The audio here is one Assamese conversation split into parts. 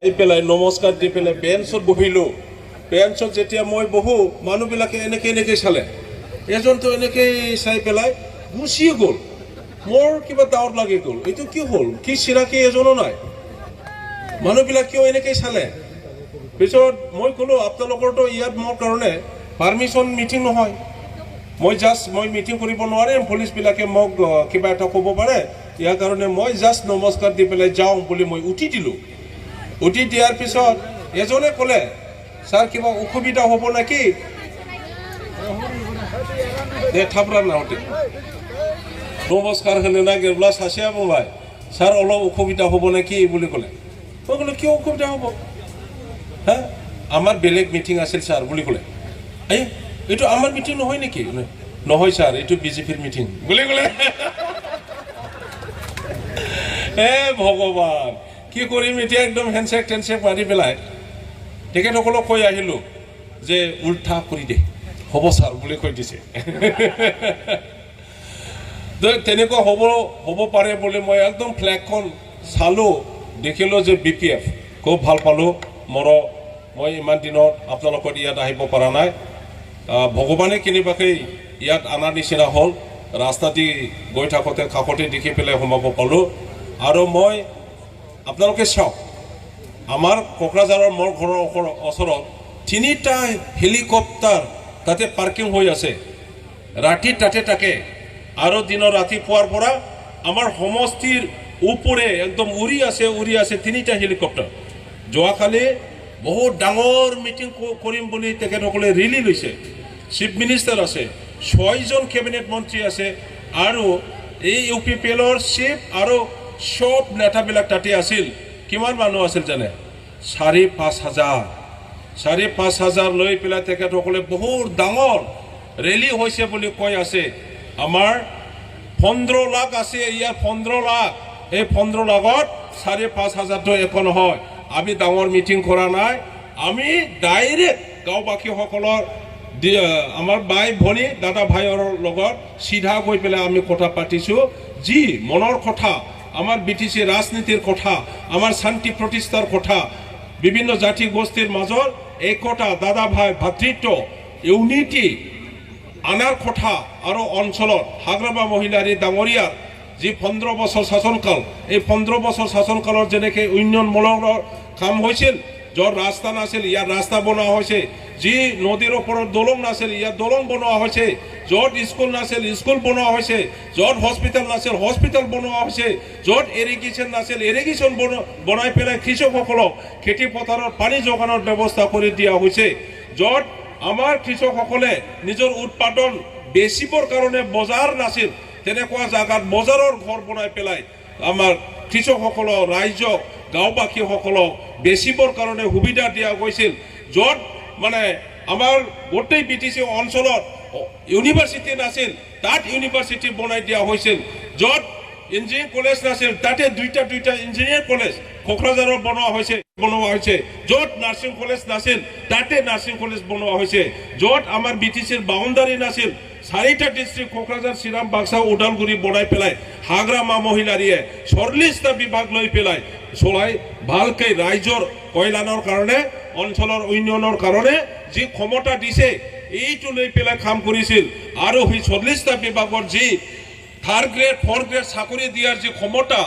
এই পেলাই নমস্কাৰ দি পেলাই বেঞ্চত বহিলোঁ। বেঞ্চত যেতিয়া মই বহো মানুহবিলাকে এনেকৈ চালে। এজনটো এনেকৈ চাই পেলাই গুচিয়ে গ'ল। মোৰ কিবা ডাউট লাগি গ'ল, এইটো কি হ'ল, কি চিনাকি এজনো নাই, মানুহবিলাক কিয় এনেকৈ চালে। পিছত মই ক'লোঁ আপোনালোকৰতো ইয়াত মোৰ কাৰণে পাৰ্মিশ্যন মিটিং নহয়, মই মিটিং কৰিব নোৱাৰিম, পুলিচবিলাকে মোক কিবা এটা ক'ব পাৰে, ইয়াৰ কাৰণে মই জাষ্ট নমস্কাৰ দি পেলাই যাওঁ বুলি মই উঠি দিলোঁ। উঠি দিয়াৰ পিছত এজনে ক'লে, ছাৰ কিবা অসুবিধা হ'ব নেকি? থাপৰা নাহতে নমস্কাৰ হ'লে নাগিৰলা চাচিয়া বুবাই, ছাৰ অলপ অসুবিধা হ'ব নেকি বুলি ক'লে। মই ক'লো কিয় অসুবিধা হ'ব, হা আমাৰ বেলেগ মিটিং আছিল ছাৰ বুলি ক'লে। এই এইটো আমাৰ মিটিং নহয় নেকি? নহয় ছাৰ, এইটো বিজেপিৰ মিটিং বুলি ক'লে। হে ভগৱান, কি কৰিম এতিয়া? একদম হেণ্ডছেক টেণ্ডছেক মাৰি পেলাই তেখেতসকলক কৈ আহিলোঁ যে উল্টা কৰি দে, হ'ব ছাৰ বুলি কৈ দিছে। তেনেকুৱা হ'ব পাৰে বুলি মই একদম ফ্লেগখন চালোঁ, দেখিলোঁ যে BPF। খুব ভাল পালোঁ। মই ইমান দিনত আপোনালোকৰ ইয়াত আহিব পৰা নাই, ভগৱানে কেনেবাকৈ ইয়াত অনাৰ নিচিনা হ'ল। ৰাস্তা দি গৈ থাকোঁতে কাষতে দেখি পেলাই সোমাব পালোঁ। আৰু মই আপোনালোকে চাওক, আমাৰ কোকৰাঝাৰৰ মোৰ ঘৰৰ ওচৰত 3টা হেলিকপ্টাৰ তাতে পাৰ্কিং হৈ আছে, ৰাতি তাতে থাকে। আৰু দিনৰ ৰাতিপুৱাৰ পৰা আমাৰ সমষ্টিৰ ওপৰে একদম উৰি আছে 3টা হেলিকপ্টাৰ। যোৱাকালি বহুত ডাঙৰ মিটিং কৰিম বুলি তেখেতসকলে ৰেলী লৈছে। চিফ মিনিষ্টাৰ আছে, 6জন কেবিনেট মন্ত্ৰী আছে, আৰু এই UPPLৰ চিফ আৰু সব নেতাবিলাক তাতে আছিল। কিমান মানুহ আছিল জানে? 4,500 লৈ পেলাই তেখেতসকলে বহুত ডাঙৰ ৰেলী হৈছে বুলি কৈ আছে। আমাৰ 15 লাখ আছে ইয়াত, 15 লাখ। এই 15 লাখত 4,500টো একো নহয়। আমি ডাঙৰ মিটিং কৰা নাই, আমি ডাইৰেক্ট গাঁওবাসীসকলৰ আমাৰ বাই ভনী দাদা ভাইৰ লগত চিধা গৈ পেলাই আমি কথা পাতিছোঁ। যি মনৰ কথা, আমাৰ BTC ৰাজনীতিৰ কথা, আমাৰ শান্তি প্ৰতিষ্ঠাৰ কথা, বিভিন্ন জাতি গোষ্ঠীৰ মাজত একতা, দাদা ভাই ভাতৃত্ব, ইউনিটি আনাৰ কথা। আৰু অঞ্চলত হাগ্ৰামা মহিলাৰী ডাঙৰীয়াৰ যি 15 বছৰ শাসনকাল, এই 15 বছৰ শাসনকালৰ যেনেকৈ উন্নয়নমূলক কাম হৈছিল, য'ত ৰাস্তা নাছিল ইয়াত ৰাস্তা বনোৱা হৈছে, যি নদীৰ ওপৰত দলং নাছিল ইয়াত দলং বনোৱা হৈছে, য'ত স্কুল নাছিল স্কুল বনোৱা হৈছে, য'ত হস্পিটেল নাছিল হস্পিটেল বনোৱা হৈছে, য'ত ইৰিগেশ্যন নাছিল ইৰিগেশ্যন বনাই পেলাই কৃষকসকলক খেতি পথাৰত পানী যোগানৰ ব্যৱস্থা কৰি দিয়া হৈছে, য'ত আমাৰ কৃষকসকলে নিজৰ উৎপাদন বেচিবৰ কাৰণে বজাৰ নাছিল, তেনেকুৱা জাগাত বজাৰৰ ঘৰ বনাই পেলাই আমাৰ কৃষকসকলক, ৰাইজক, গাঁওবাসীসকলক বেচিবৰ কাৰণে সুবিধা দিয়া গৈছিল। য'ত মানে আমাৰ গোটেই BTC অঞ্চলত ইউনিভাৰ্চিটি নাছিল, তাত ইউনিভাৰ্চিটি বনাই দিয়া হৈছিল। য'ত ইঞ্জিনিয়াৰিং কলেজ নাছিল, তাতে দুইটা ইঞ্জিনিয়াৰিং কলেজ কোকৰাঝাৰত বনোৱা হৈছে। য'ত নাৰ্ছিং কলেজ নাছিল, তাতে নাৰ্ছিং কলেজ বনোৱা হৈছে। য'ত আমাৰ BTCৰ বাউণ্ডাৰী নাছিল, 4টা ডিষ্ট্ৰিক্ট কোকৰাঝাৰ, চিৰাম, বাক্সা, ওদালগুৰি বনাই পেলাই হাগ্ৰামা মহিলাৰীয়ে 40টা বিভাগ লৈ পেলাই চলাই ভালকৈ ৰাইজৰ কল্যাণৰ কাৰণে, অঞ্চলৰ উন্নয়নৰ কাৰণে যি ক্ষমতা দিছে, এইটো লৈ পেলাই কাম কৰিছিল। আৰু সেই 40টা বিভাগৰ যি 3rd গ্ৰেড 4th গ্ৰেড চাকৰি দিয়াৰ যি ক্ষমতা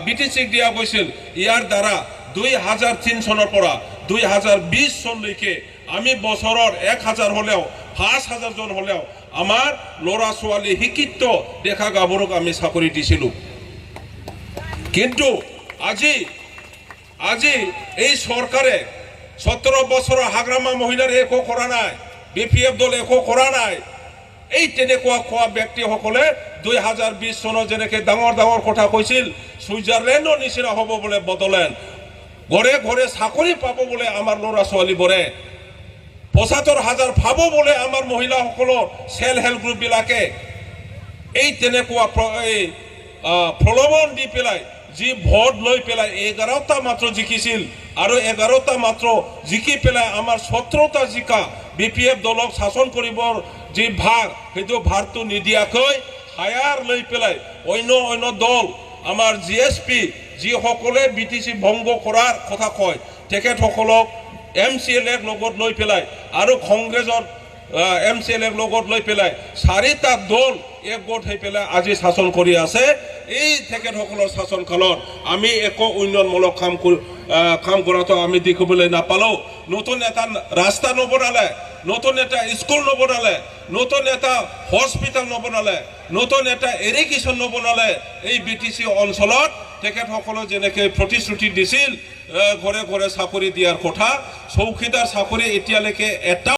BTCক দিয়া গৈছিল, ইয়াৰ দ্বাৰা 2003 চনৰ পৰা 2020 চনলৈকে আমি বছৰত 1000 হ'লেও 5000 জন হ'লেও আমাৰ ল'ৰা ছোৱালী শিক্ষিত ডেকা গাভৰুক আমি চাকৰি দিছিলোঁ। কিন্তু আজি এই চৰকাৰে 17 বছৰৰ হাগ্ৰামা মহিলাৰ একো কৰা নাই, BPF দল একো কৰা নাই। এই তেনেকুৱা খোৱা ব্যক্তিসকলে 2020 চনত যেনেকৈ ডাঙৰ কথা কৈছিল, ছুইজাৰলেণ্ডৰ নিচিনা হ'ব বোলে বড়োলেণ্ড, ঘৰে ঘৰে চাকৰি পাব বোলে আমাৰ ল'ৰা ছোৱালীবোৰে, 75,000 পাব বোলে আমাৰ মহিলাসকলৰ সেল্ফ হেল্প গ্ৰুপবিলাকে। এই তেনেকুৱা প্ৰলোভন দি পেলাই যি ভোট লৈ পেলাই 11টা মাত্ৰ জিকিছিল, আৰু 11টা মাত্ৰ জিকি পেলাই আমাৰ 17টা জিকা BPF দলক শাসন কৰিবৰ যি ভাৰ, সেইটো ভাৰটো নিদিয়াকৈ হায়াৰ লৈ পেলাই অন্য দল আমাৰ GSP যিসকলে BTC ভংগ কৰাৰ কথা কয় তেখেতসকলক MCLAক লগত লৈ পেলাই আৰু কংগ্ৰেছৰ MCLAক লগত লৈ পেলাই 4টা দল একগোট হৈ পেলাই আজি শাসন কৰি আছে এই তেখেতসকলৰ শাসনকালত আমি একো উন্নয়নমূলক কাম কৰাটো আমি দেখিবলৈ নাপালো নতুন এটা ৰাস্তা নবনালে নতুন এটা স্কুল নবনালে নতুন এটা হস্পিটাল নবনালে নতুন এটা ইৰিগেশ্যন নবনালে এই BTC অঞ্চলত তেখেতসকলে যেনেকৈ প্ৰতিশ্ৰুতি দিছিল ঘৰে ঘৰে চাকৰি দিয়াৰ কথা চৌকিদাৰ চাকৰি এতিয়ালৈকে এটা